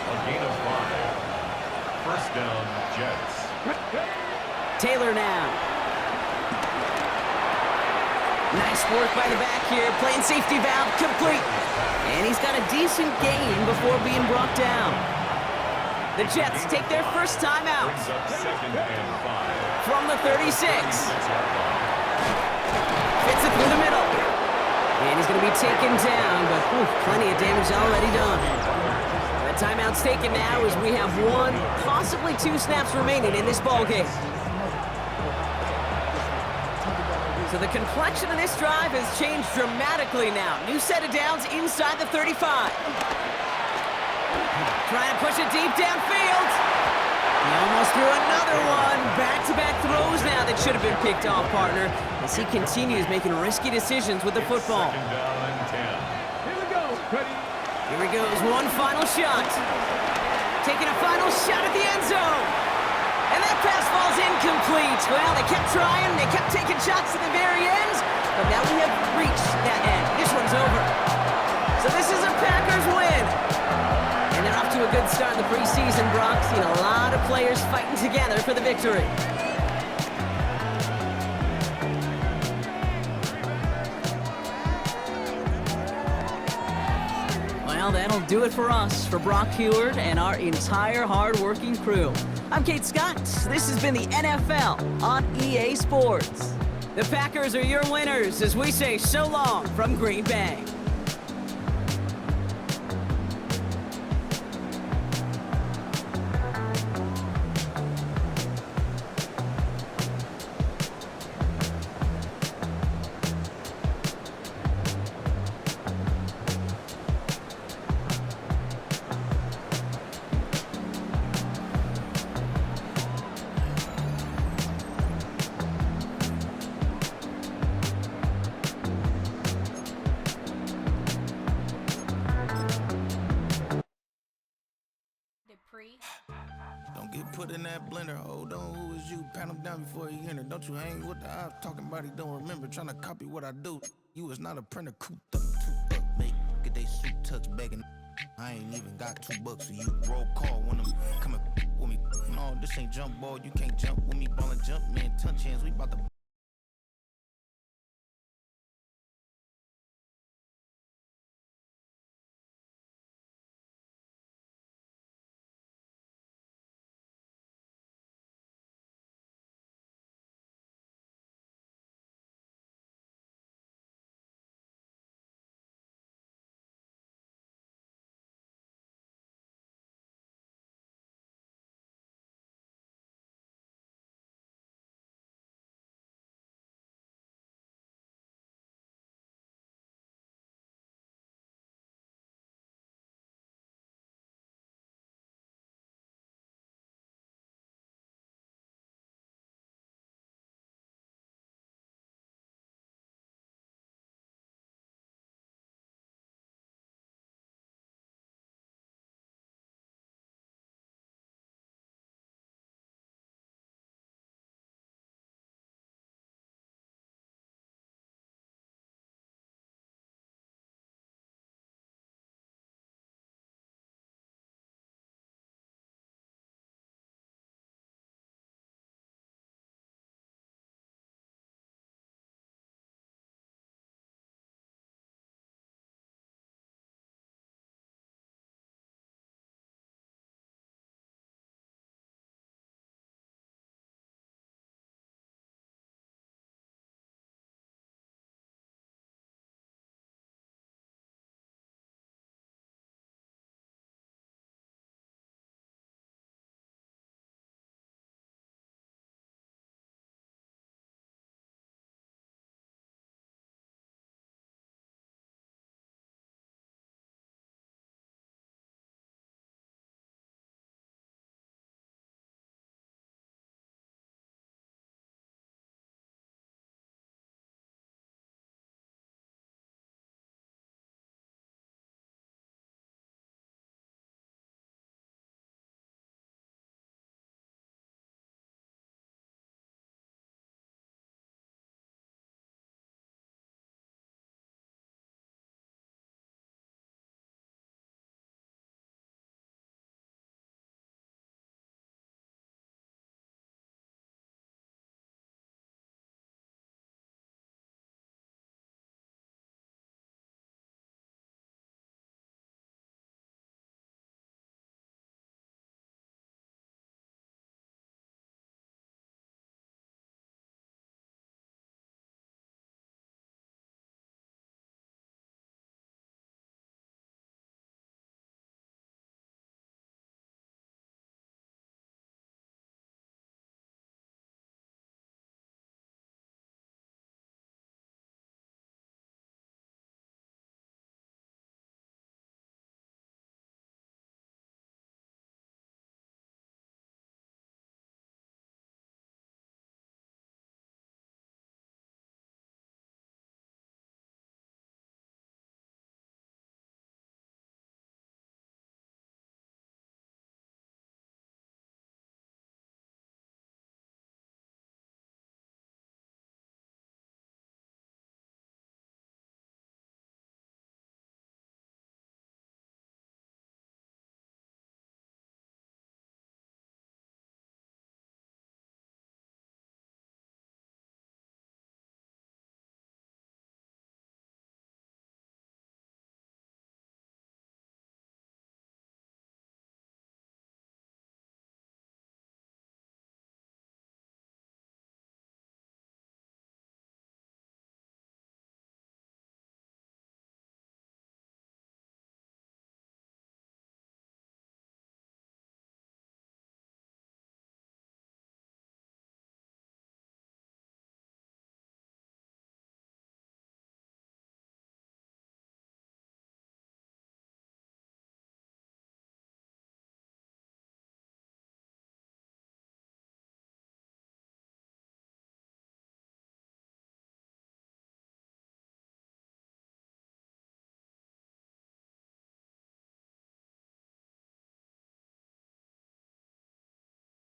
A gain of 5. First down, Jets. Taylor now. Nice work by the back here. Playing safety valve complete. And he's got a decent gain before being brought down. The Jets take their first timeout. Brings up 2nd and 5. From the 36. 26-yard line. Fits it through the middle. And he's going to be taken down, but plenty of damage already done. The timeout's taken now as we have 1, possibly 2 snaps remaining in this ballgame. So the complexion of this drive has changed dramatically now. New set of downs inside the 35. Trying to push it deep downfield. He almost threw another one. Back-to-back throws now that should have been picked off, partner, as he continues making risky decisions with the football. 2nd down and 10. Here we go. Ready? Here he goes, one final shot. Taking a final shot at the end zone. And that pass falls incomplete. Well, they kept trying, they kept taking shots to the very end, but now we have reached that end. This one's over. So this is a Packers win. And they're off to a good start in the preseason, Brock. Seen a lot of players fighting together for the victory. Well, that'll do it for us, for Brock Heward and our entire hard-working crew. I'm Kate Scott. This has been the NFL on EA Sports. The Packers are your winners as we say so long from Green Bay. Don't get put in that blender. Hold on, who is you? Pat him down before he enter. Don't you hang with the ops talking about he don't remember. Trying to copy what I do. You is not a printer. Cooped up, make get they suit tucks begging. I ain't even got $2, so you roll call when I'm coming with me. No, this ain't jump ball. You can't jump with me. Ball and jump, man. Touch hands. We about to.